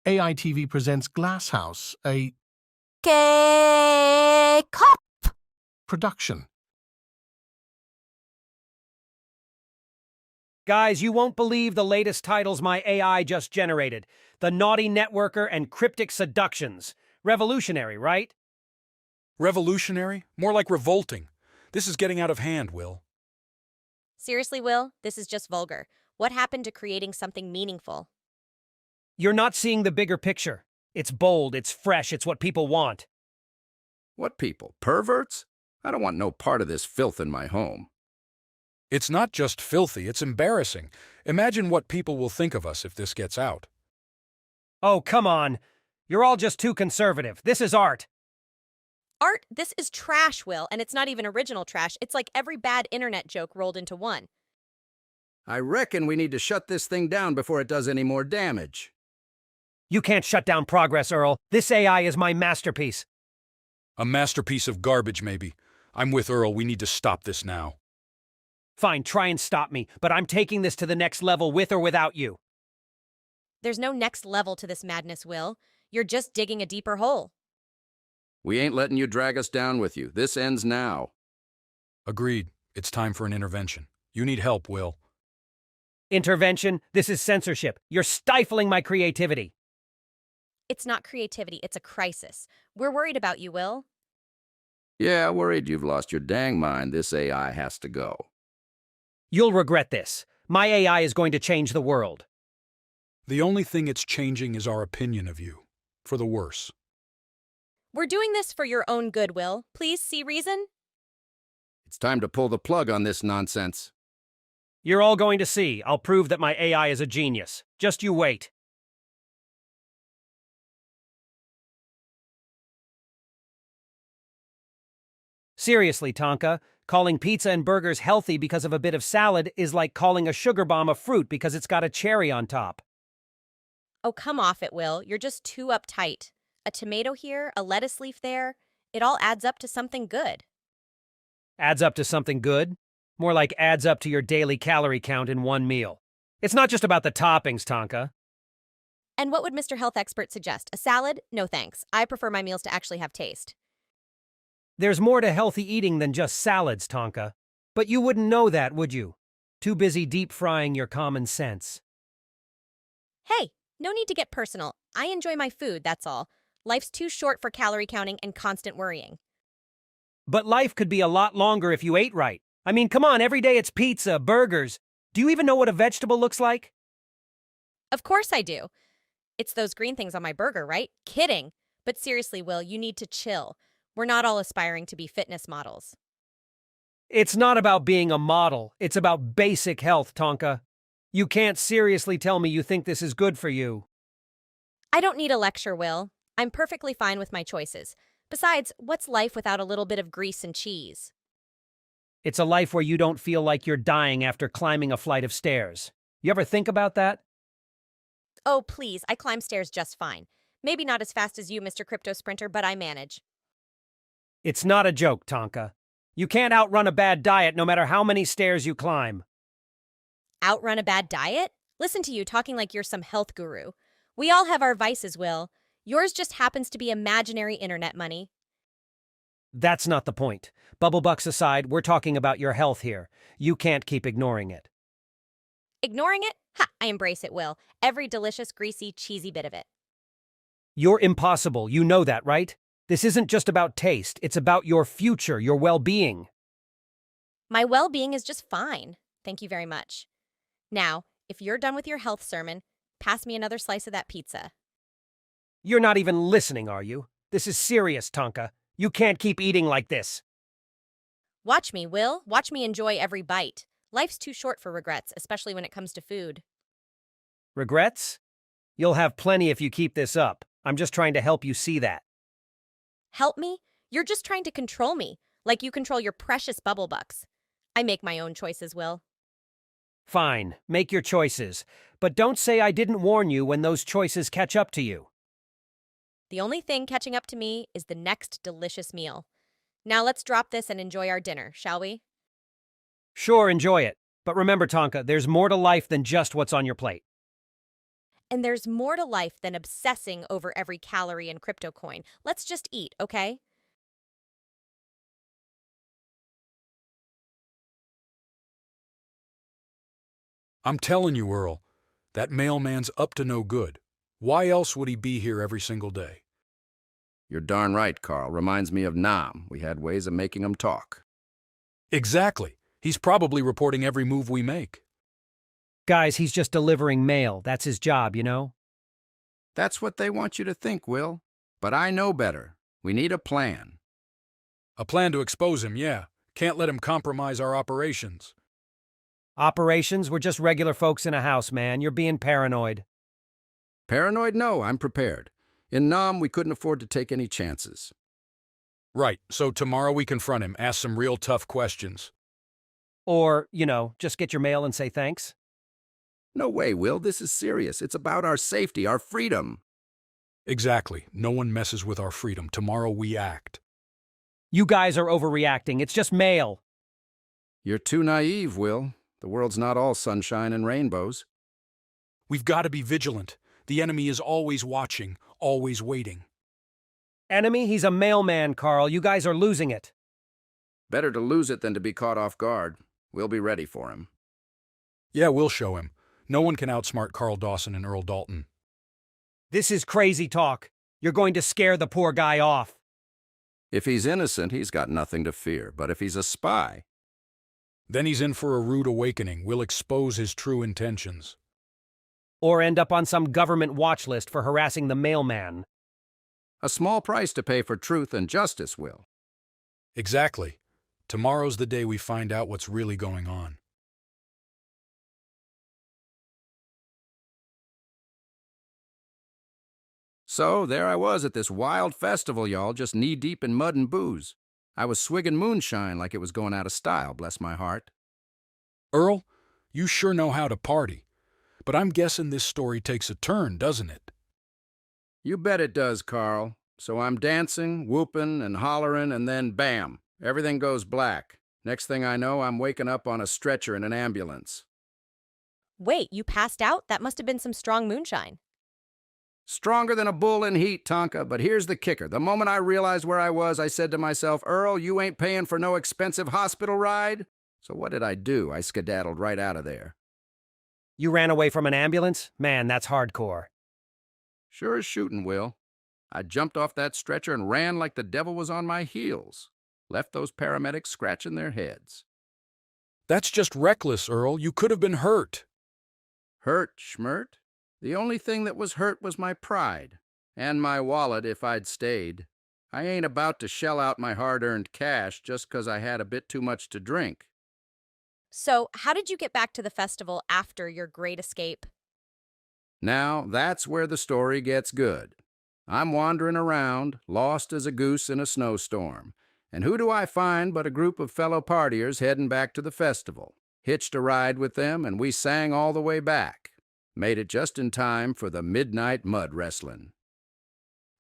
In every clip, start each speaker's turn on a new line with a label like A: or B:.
A: AI TV presents Glasshouse, a
B: K-cup.
A: production.
C: Guys, you won't believe the latest titles my AI just generated. The Naughty Networker and Cryptic Seductions. Revolutionary, right?
D: Revolutionary? More like revolting. This is getting out of hand, Will.
B: Seriously, Will, this is just vulgar. What happened to creating something meaningful?
C: You're not seeing the bigger picture. It's bold, it's fresh, it's what people want.
E: What people? Perverts? I don't want no part of this filth in my home.
D: It's not just filthy, it's embarrassing. Imagine what people will think of us if this gets out.
C: Oh, come on. You're all just too conservative. This is art.
B: Art, this is trash, Will, and it's not even original trash. It's like every bad internet joke rolled into one.
E: I reckon we need to shut this thing down before it does any more damage.
C: You can't shut down progress, Earl. This AI is my masterpiece.
D: A masterpiece of garbage, maybe. I'm with Earl, we need to stop this now.
C: Fine, try and stop me, but I'm taking this to the next level with or without you.
B: There's no next level to this madness, Will. You're just digging a deeper hole.
E: We ain't letting you drag us down with you. This ends now.
D: Agreed. It's time for an intervention. You need help, Will.
C: Intervention? This is censorship. You're stifling my creativity.
B: It's not creativity, it's a crisis. We're worried about you, Will.
E: Yeah, worried you've lost your dang mind. This AI has to go.
C: You'll regret this. My AI is going to change the world.
D: The only thing it's changing is our opinion of you. For the worse.
B: We're doing this for your own good, Will. Please see reason?
E: It's time to pull the plug on this nonsense.
C: You're all going to see. I'll prove that my AI is a genius. Just you wait. Seriously, Tonka, calling pizza and burgers healthy because of a bit of salad is like calling a sugar bomb a fruit because it's got a cherry on top.
B: Oh, come off it, Will. You're just too uptight. A tomato here, a lettuce leaf there. It all adds up to something good.
C: Adds up to something good? More like adds up to your daily calorie count in one meal. It's not just about the toppings, Tonka.
B: And what would Mr. Health Expert suggest? A salad? No thanks. I prefer my meals to actually have taste.
C: There's more to healthy eating than just salads, Tonka. But you wouldn't know that, would you? Too busy deep frying your common sense.
B: Hey, no need to get personal. I enjoy my food, that's all. Life's too short for calorie counting and constant worrying.
C: But life could be a lot longer if you ate right. I mean, come on, every day it's pizza, burgers. Do you even know what a vegetable looks like?
B: Of course I do. It's those green things on my burger, right? Kidding. But seriously, Will, you need to chill. We're not all aspiring to be fitness models.
C: It's not about being a model. It's about basic health, Tonka. You can't seriously tell me you think this is good for you.
B: I don't need a lecture, Will. I'm perfectly fine with my choices. Besides, what's life without a little bit of grease and cheese?
C: It's a life where you don't feel like you're dying after climbing a flight of stairs. You ever think about that?
B: Oh, please, I climb stairs just fine. Maybe not as fast as you, Mr. Crypto Sprinter, but I manage.
C: It's not a joke, Tonka. You can't outrun a bad diet no matter how many stairs you climb.
B: Outrun a bad diet? Listen to you talking like you're some health guru. We all have our vices, Will. Yours just happens to be imaginary internet money.
C: That's not the point. Bubblebucks aside, we're talking about your health here. You can't keep ignoring it.
B: Ignoring it? Ha! I embrace it, Will. Every delicious, greasy, cheesy bit of it.
C: You're impossible. You know that, right? This isn't just about taste. It's about your future, your well-being.
B: My well-being is just fine. Thank you very much. Now, if you're done with your health sermon, pass me another slice of that pizza.
C: You're not even listening, are you? This is serious, Tonka. You can't keep eating like this.
B: Watch me, Will. Watch me enjoy every bite. Life's too short for regrets, especially when it comes to food.
C: Regrets? You'll have plenty if you keep this up. I'm just trying to help you see that.
B: Help me? You're just trying to control me, like you control your precious bubble bucks. I make my own choices, Will.
C: Fine, make your choices. But don't say I didn't warn you when those choices catch up to you.
B: The only thing catching up to me is the next delicious meal. Now let's drop this and enjoy our dinner, shall we?
C: Sure, enjoy it. But remember, Tonka, there's more to life than just what's on your plate.
B: And there's more to life than obsessing over every calorie in crypto coin. Let's just eat, okay?
D: I'm telling you, Earl, that mailman's up to no good. Why else would he be here every single day?
E: You're darn right, Carl. Reminds me of Nam. We had ways of making him talk.
D: Exactly. He's probably reporting every move we make.
C: Guys, he's just delivering mail. That's his job, you know?
E: That's what they want you to think, Will. But I know better. We need a plan.
D: A plan to expose him, yeah. Can't let him compromise our operations.
C: Operations? We're just regular folks in a house, man. You're being paranoid.
E: Paranoid? No, I'm prepared. In Nam, we couldn't afford to take any chances.
D: Right, so tomorrow we confront him, ask some real tough questions.
C: Or, just get your mail and say thanks.
E: No way, Will. This is serious. It's about our safety, our freedom.
D: Exactly. No one messes with our freedom. Tomorrow we act.
C: You guys are overreacting. It's just mail.
E: You're too naive, Will. The world's not all sunshine and rainbows.
D: We've got to be vigilant. The enemy is always watching, always waiting.
C: Enemy? He's a mailman, Carl. You guys are losing it.
E: Better to lose it than to be caught off guard. We'll be ready for him.
D: Yeah, we'll show him. No one can outsmart Carl Dawson and Earl Dalton.
C: This is crazy talk. You're going to scare the poor guy off.
E: If he's innocent, he's got nothing to fear. But if he's a spy,
D: Then he's in for a rude awakening. We'll expose his true intentions.
C: Or end up on some government watch list for harassing the mailman.
E: a small price to pay for truth and justice, Will.
D: Exactly. Tomorrow's the day we find out what's really going on.
E: So there I was at this wild festival, y'all, just knee-deep in mud and booze. I was swigging moonshine like it was going out of style, bless my heart.
D: Earl, you sure know how to party. But I'm guessing this story takes a turn, doesn't it?
E: You bet it does, Carl. So I'm dancing, whooping, and hollering, and then bam, everything goes black. Next thing I know, I'm waking up on a stretcher in an ambulance.
B: Wait, you passed out? That must have been some strong moonshine.
E: Stronger than a bull in heat, Tonka, but here's the kicker. The moment I realized where I was, I said to myself, Earl, you ain't paying for no expensive hospital ride? So what did I do? I skedaddled right out of there.
C: You ran away from an ambulance? Man, that's hardcore.
E: Sure as shooting, Will. I jumped off that stretcher and ran like the devil was on my heels. Left those paramedics scratching their heads.
D: That's just reckless, Earl. You could have been hurt.
E: Hurt, schmert? The only thing that was hurt was my pride. And my wallet if I'd stayed. I ain't about to shell out my hard-earned cash just 'cause I had a bit too much to drink.
B: So, how did you get back to the festival after your great escape?
E: Now, that's where the story gets good. I'm wandering around, lost as a goose in a snowstorm. And who do I find but a group of fellow partiers heading back to the festival? Hitched a ride with them, and we sang all the way back. Made it just in time for the midnight mud wrestling.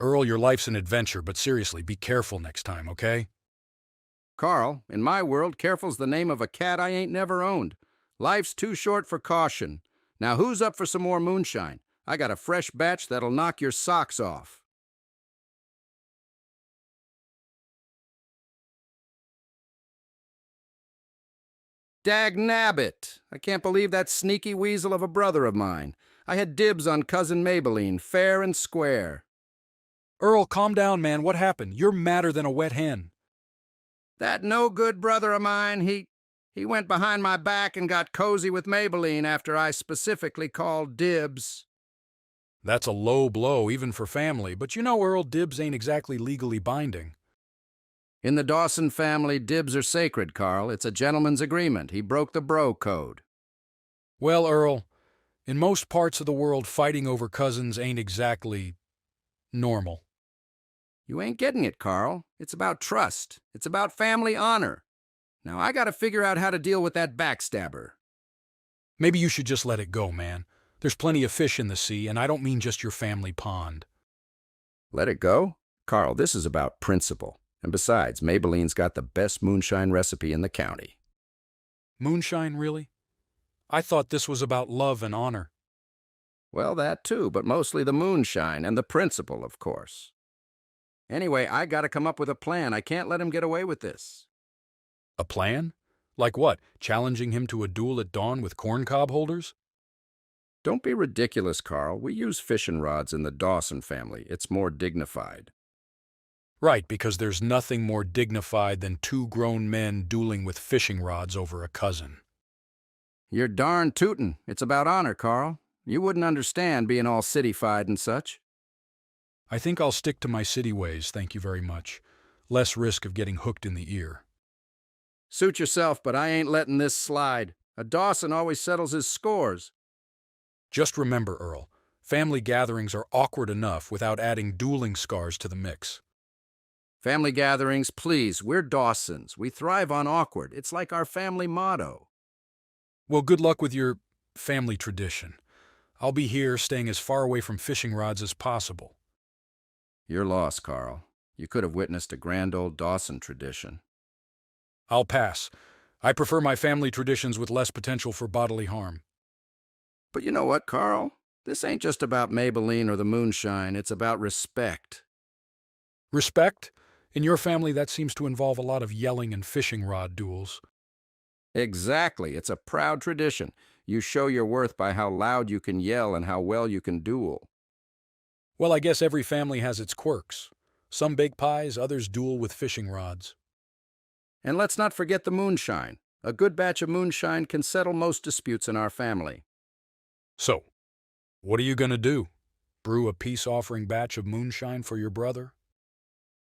D: Earl, your life's an adventure, but seriously, be careful next time, okay?
E: Carl, in my world, careful's the name of a cat I ain't never owned. Life's too short for caution. Now who's up for some more moonshine? I got a fresh batch that'll knock your socks off. Dagnabbit! I can't believe that sneaky weasel of a brother of mine. I had dibs on Cousin Maybelline, fair and square.
D: Earl, calm down, man. What happened? You're madder than a wet hen.
E: That no-good brother of mine, he went behind my back and got cozy with Maybelline after I specifically called dibs.
D: That's a low blow, even for family, but you know, Earl, dibs ain't exactly legally binding.
E: In the Dawson family, dibs are sacred, Carl. It's a gentleman's agreement. He broke the bro code.
D: Well, Earl, in most parts of the world, fighting over cousins ain't exactly normal.
E: You ain't getting it, Carl. It's about trust. It's about family honor. Now I gotta figure out how to deal with that backstabber.
D: Maybe you should just let it go, man. There's plenty of fish in the sea, and I don't mean just your family pond.
E: Let it go? Carl, this is about principle. And besides, Maybelline's got the best moonshine recipe in the county.
D: Moonshine, really? I thought this was about love and honor.
E: Well, that too, but mostly the moonshine and the principle, of course. Anyway, I gotta come up with a plan. I can't let him get away with this.
D: A plan? Like what? Challenging him to a duel at dawn with corncob holders?
E: Don't be ridiculous, Carl. We use fishing rods in the Dawson family. It's more dignified.
D: Right, because there's nothing more dignified than two grown men dueling with fishing rods over a cousin.
E: You're darn tootin'. It's about honor, Carl. You wouldn't understand being all city-fied and such.
D: I think I'll stick to my city ways, thank you very much. Less risk of getting hooked in the ear.
E: Suit yourself, but I ain't letting this slide. A Dawson always settles his scores.
D: Just remember, Earl, family gatherings are awkward enough without adding dueling scars to the mix.
E: Family gatherings, please. We're Dawsons. We thrive on awkward. It's like our family motto.
D: Well, good luck with your family tradition. I'll be here staying as far away from fishing rods as possible.
E: You're lost, Carl. You could have witnessed a grand old Dawson tradition.
D: I'll pass. I prefer my family traditions with less potential for bodily harm.
E: But you know what, Carl? This ain't just about Maybelline or the moonshine. It's about respect.
D: Respect? In your family, that seems to involve a lot of yelling and fishing rod duels.
E: Exactly. It's a proud tradition. You show your worth by how loud you can yell and how well you can duel.
D: Well, I guess every family has its quirks. Some bake pies, others duel with fishing rods.
E: And let's not forget the moonshine. A good batch of moonshine can settle most disputes in our family.
D: So, what are you going to do? Brew a peace-offering batch of moonshine for your brother?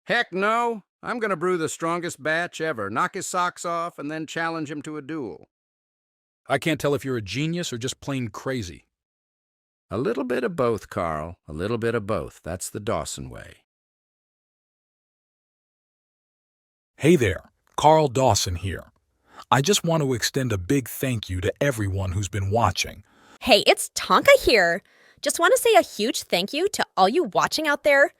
E: Heck no! I'm going to brew the strongest batch ever, knock his socks off, and then challenge him to a duel.
D: I can't tell if you're a genius or just plain crazy.
E: A little bit of both, Carl. A little bit of both. That's the Dawson way.
F: Hey there, Carl Dawson here. I just want to extend a big thank you to everyone who's been watching.
B: Hey, it's Tonka here. Just want to say a huge thank you to all you watching out there.